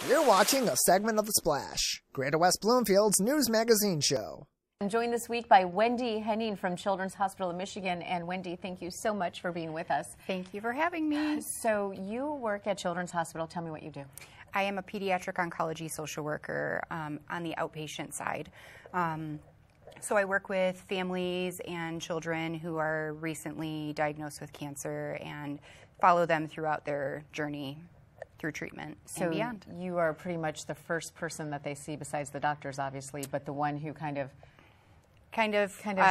You're watching a segment of The Splash, Greater West Bloomfield's news magazine show. I'm joined this week by Wendi Henning from Children's Hospital of Michigan. And Wendi, thank you so much for being with us. Thank you for having me. So you work at Children's Hospital. Tell me what you do. I am a pediatric oncology social worker on the outpatient side. So I work with families and children who are recently diagnosed with cancer and follow them throughout their journey through treatment and beyond. You are pretty much the first person that they see besides the doctors, obviously, but the one who kind of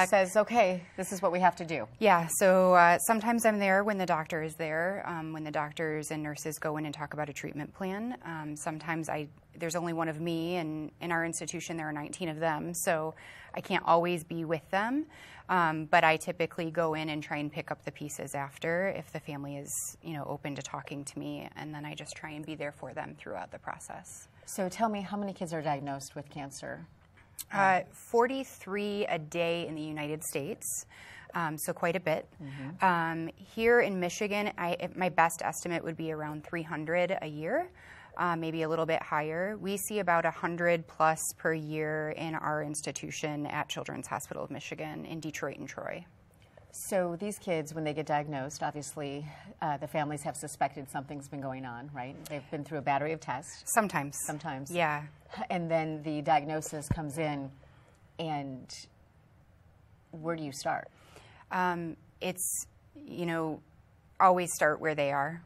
says, okay, this is what we have to do. Yeah, so sometimes I'm there when the doctor is there, when the doctors and nurses go in and talk about a treatment plan. Sometimes there's only one of me, and in our institution there are 19 of them, so I can't always be with them. But I typically go in and try and pick up the pieces after if the family is, open to talking to me, and then I just try and be there for them throughout the process. So tell me, how many kids are diagnosed with cancer? 43 a day in the United States, so quite a bit. Mm-hmm. Here in Michigan, my best estimate would be around 300 a year, maybe a little bit higher. We see about 100 plus per year in our institution at Children's Hospital of Michigan in Detroit and Troy. So these kids, when they get diagnosed, obviously the families have suspected something's been going on, right? They've been through a battery of tests. Sometimes. Yeah. And then the diagnosis comes in, and where do you start? It's, always start where they are.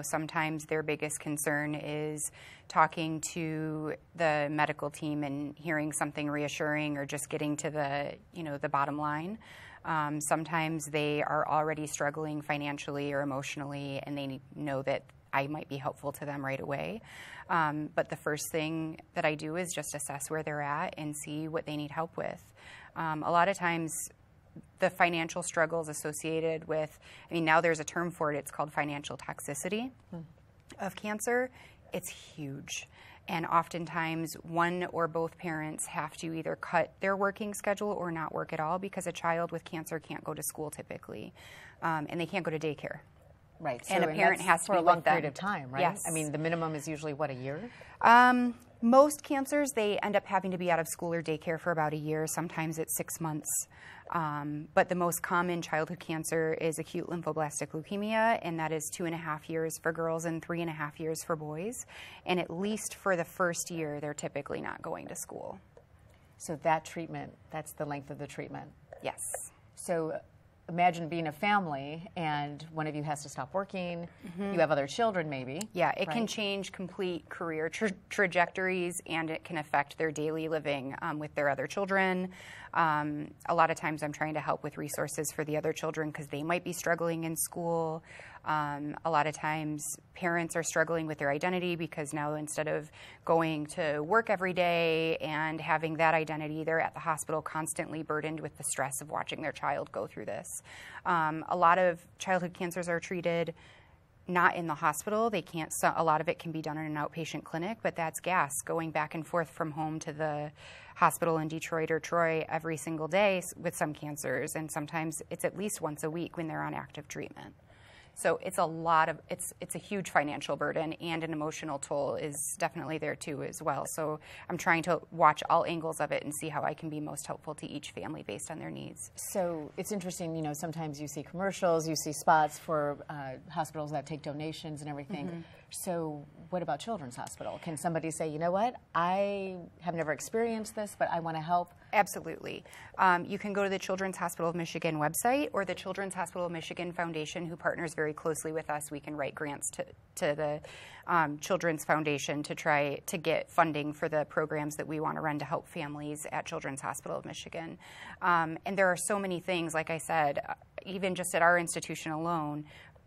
Sometimes their biggest concern is talking to the medical team and hearing something reassuring or just getting to the bottom line. Sometimes they are already struggling financially or emotionally, and they know that I might be helpful to them right away. But the first thing that I do is just assess where they're at and see what they need help with. A lot of times the financial struggles associated with, now there's a term for it, it's called financial toxicity of cancer. It's huge. And oftentimes one or both parents have to either cut their working schedule or not work at all because a child with cancer can't go to school typically, and they can't go to daycare. Right. And a parent has to be for a long period of time, right? Yes. The minimum is usually, what, a year? Most cancers, they end up having to be out of school or daycare for about a year. Sometimes it's 6 months. But the most common childhood cancer is acute lymphoblastic leukemia, and that is 2.5 years for girls and 3.5 years for boys. And at least for the first year, they're typically not going to school. So that treatment, that's the length of the treatment? Yes. So imagine being a family and one of you has to stop working. Mm-hmm. You have other children maybe. Yeah, it can change complete career trajectories, and it can affect their daily living with their other children. A lot of times I'm trying to help with resources for the other children because they might be struggling in school. A lot of times parents are struggling with their identity because now instead of going to work every day and having that identity, they're at the hospital constantly burdened with the stress of watching their child go through this. A lot of childhood cancers are treated not in the hospital. They can't. A lot of it can be done in an outpatient clinic, but that's gas going back and forth from home to the hospital in Detroit or Troy every single day with some cancers, and sometimes it's at least once a week when they're on active treatment. So it's a huge financial burden, and an emotional toll is definitely there too as well. So I'm trying to watch all angles of it and see how I can be most helpful to each family based on their needs. So it's interesting, sometimes you see commercials, you see spots for hospitals that take donations and everything. Mm-hmm. So what about Children's Hospital? Can somebody say, you know what, I have never experienced this, but I want to help? Absolutely. You can go to the Children's Hospital of Michigan website or the Children's Hospital of Michigan Foundation, who partners very closely with us. We can write grants to the Children's Foundation to try to get funding for the programs that we want to run to help families at Children's Hospital of Michigan. And there are so many things, like I said, even just at our institution alone,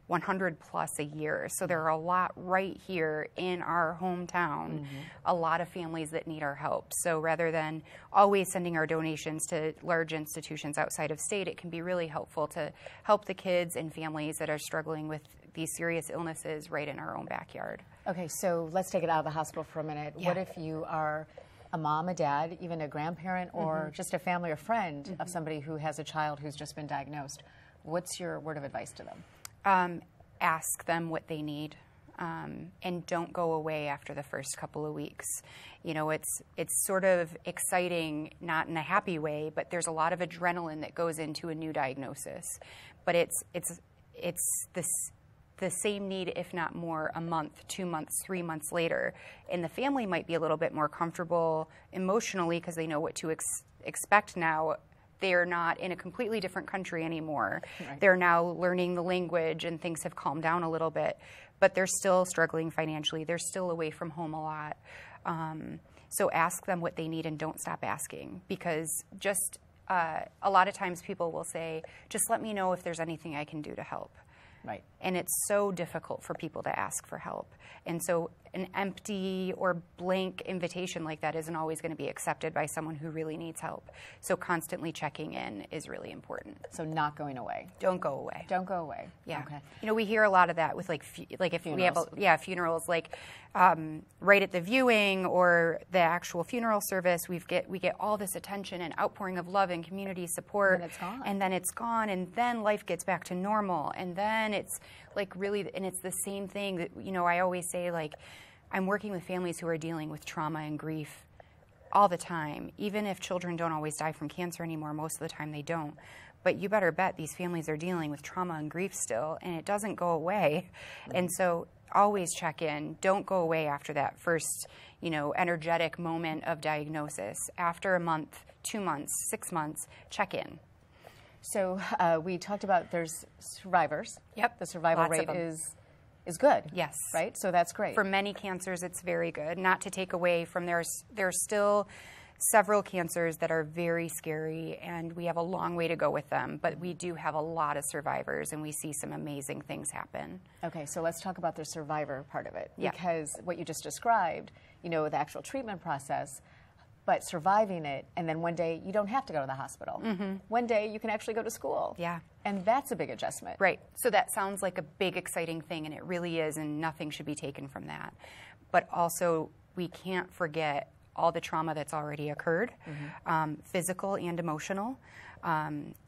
100 plus a year. So there are a lot right here in our hometown, mm-hmm. a lot of families that need our help. So rather than always sending our donations to large institutions outside of state, it can be really helpful to help the kids and families that are struggling with these serious illnesses right in our own backyard. Okay, so let's take it out of the hospispital for a minute. Yeah. What if you are a mom, a dad, even a grandparent, or mm-hmm. just a family or friend mm-hmm. of somebody who has a child who's just been diagnosed? What's your word of advice to them? Ask them what they need. and don't go away after the first couple of weeks. You know, it's sort of exciting, not in a happy way, but there's a lot of adrenaline that goes into a new diagnosis. But it's the same need, if not more, a month, 2 months, 3 months later. And the family might be a little bit more comfortable emotionally because they know what to expect now. They're not in a completely different country anymore. Right. They're now learning the language and things have calmed down a little bit, but they're still struggling financially. They're still away from home a lot. So ask them what they need and don't stop asking, because just a lot of times people will say, just let me know if there's anything I can do to help. Right. And it's so difficult for people to ask for help. And so an empty or blank invitation like that isn't always going to be accepted by someone who really needs help. So constantly checking in is really important. So not going away. Don't go away. Don't go away. Yeah. Okay. You know, we hear a lot of that with like if funerals. we have funerals, like right at the viewing or the actual funeral service, we get all this attention and outpouring of love and community support. And it's gone. And then it's gone, and then life gets back to normal, and then it's like really, and it's the same thing that, you know, I always say, like, I'm working with families who are dealing with trauma and grief all the time. Even if children don't always die from cancer anymore, most of the time they don't. But you better bet these families are dealing with trauma and grief still, and it doesn't go away. Mm-hmm. And so always check in. Don't go away after that first, you know, energetic moment of diagnosis. After a month, 2 months, 6 months, check in. So we talked about there's survivors. Yep. The survival Lots rate is good. Yes. Right? So that's great. For many cancers, it's very good. Not to take away from there's still several cancers that are very scary, and we have a long way to go with them, but we do have a lot of survivors, and we see some amazing things happen. Okay, so let's talk about the survivor part of it. Yeah. Because what you just described, you know, the actual treatment process, but surviving it, and then one day you don't have to go to the hospital. Mm-hmm. One day you can actually go to school. Yeah. And that's a big adjustment. Right. So that sounds like a big, exciting thing, and it really is, and nothing should be taken from that. But also, we can't forget all the trauma that's already occurred, mm-hmm. Physical and emotional.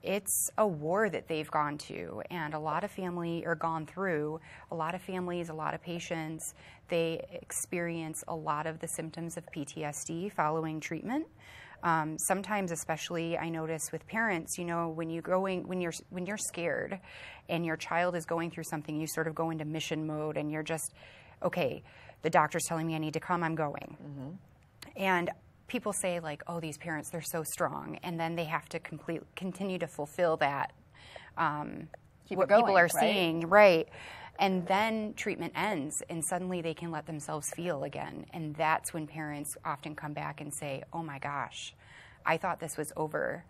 It's a war that they've gone to, and a lot of families are gone through. A lot of families, a lot of patients, they experience a lot of the symptoms of PTSD following treatment. Sometimes, especially, I notice with parents, you know, when you're scared, and your child is going through something, you sort of go into mission mode, and you're just, okay, the doctor's telling me I need to come, I'm going. Mm-hmm. And people say, like, oh, these parents, they're so strong, and then they have to continue to fulfill that, what people are seeing, right? And then treatment ends, and suddenly they can let themselves feel again. And that's when parents often come back and say, oh my gosh, I thought this was over,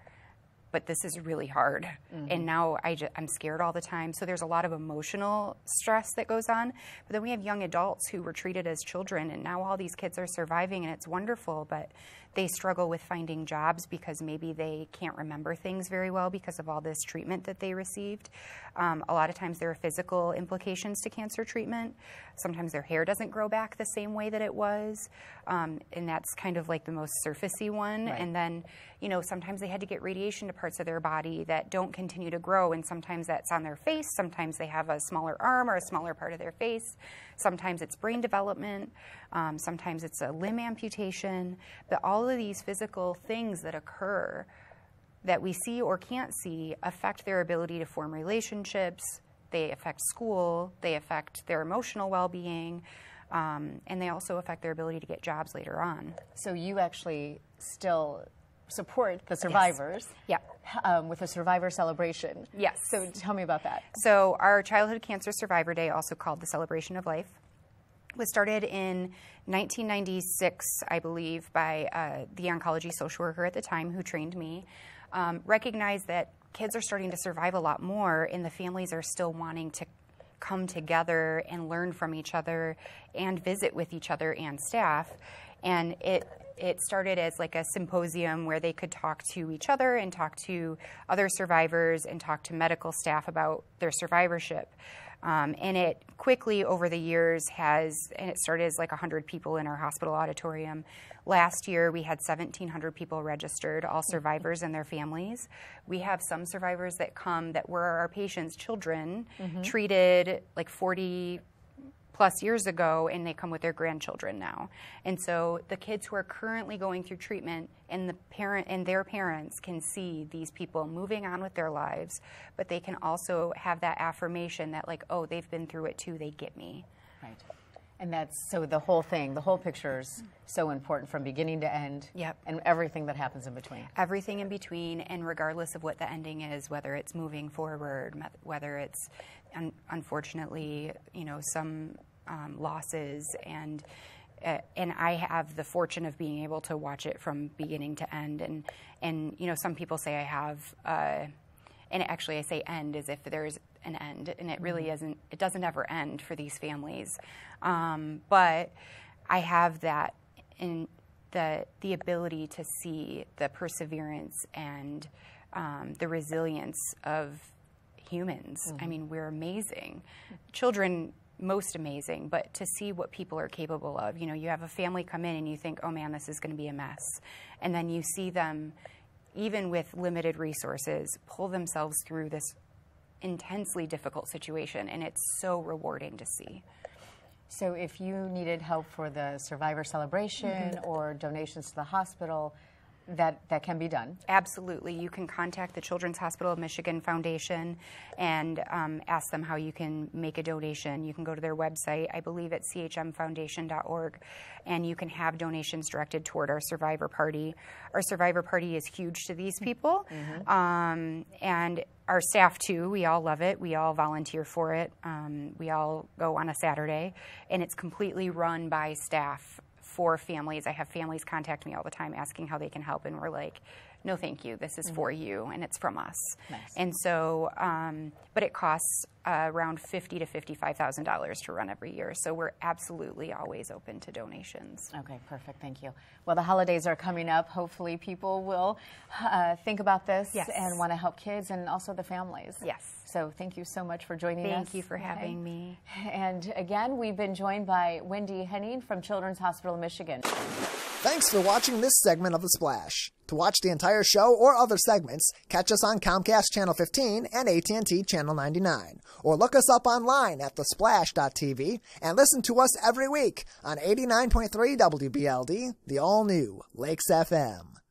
but this is really hard. Mm-hmm. And now I'm scared all the time. So there's a lot of emotional stress that goes on. But then we have young adults who were treated as children, and now all these kids are surviving, and it's wonderful, but they struggle with finding jobs because maybe they can't remember things very well because of all this treatment that they received. A lot of times there are physical implications to cancer treatment. Sometimes their hair doesn't grow back the same way that it was, and that's kind of like the most surfacey one. Right. And then, you know, sometimes they had to get radiation to parts of their body that don't continue to grow, and sometimes that's on their face. Sometimes they have a smaller arm or a smaller part of their face. Sometimes it's brain development. Sometimes it's a limb amputation. But all of these physical things that occur that we see or can't see affect their ability to form relationships. They affect school. They affect their emotional well-being. And they also affect their ability to get jobs later on. So you actually still support the survivors. Yes. Yeah. With a survivor celebration. Yes. So tell me about that. So our Childhood Cancer Survivor Day, also called the Celebration of Life, was started in 1996, I believe, by the oncology social worker at the time who trained me. Recognized that kids are starting to survive a lot more, and the families are still wanting to come together and learn from each other and visit with each other and staff. And it started as like a symposium where they could talk to each other and talk to other survivors and talk to medical staff about their survivorship. And it quickly over the years and it started as like 100 people in our hospital auditorium. Last year we had 1,700 people registered, all survivors and their families. We have some survivors that come that were our patients' children, mm-hmm. treated like 40 plus years ago, and they come with their grandchildren now. And so the kids who are currently going through treatment and the parent and their parents can see these people moving on with their lives, but they can also have that affirmation that, like, oh, they've been through it too, they get me. Right. And that's, so the whole thing, the whole picture is so important from beginning to end. Yep. And everything that happens in between. Everything in between, and regardless of what the ending is, whether it's moving forward, whether it's unfortunately, you know, some losses, and I have the fortune of being able to watch it from beginning to end. And you know, some people say I have, and actually I say end as if there's an end, and it really isn't. It doesn't ever end for these families, but I have that in the ability to see the perseverance and the resilience of humans. I mean, we're amazing. Children, most amazing, but to see what people are capable of. You know, you have a family come in and you think, oh man, this is going to be a mess. And then you see them, even with limited resources, pull themselves through this intensely difficult situation, and it's so rewarding to see. So if you needed help for the Survivor Celebration or donations to the hospital, that can be done? Absolutely. You can contact the Children's Hospital of Michigan Foundation and ask them how you can make a donation. You can go to their website, I believe it's chmfoundation.org, and you can have donations directed toward our Survivor Party. Our Survivor Party is huge to these people, and our staff too. We all love it. We all volunteer for it. We all go on a Saturday, and it's completely run by staff for families. I have families contact me all the time asking how they can help, and we're like, no thank you, this is for you, and it's from us. Nice. And so, but it costs around $50,000 to $55,000 to run every year, so we're absolutely always open to donations. Okay, perfect, thank you. Well, the holidays are coming up. Hopefully people will think about this and want to help kids and also the families. Yes. So thank you so much for joining us. Thank you for having me. And again, we've been joined by Wendi Henning from Children's Hospital of Michigan. Thanks for watching this segment of The Splash. To watch the entire show or other segments, catch us on Comcast Channel 15 and AT&T Channel 99. Or look us up online at thesplash.tv and listen to us every week on 89.3 WBLD, the all-new Lakes FM.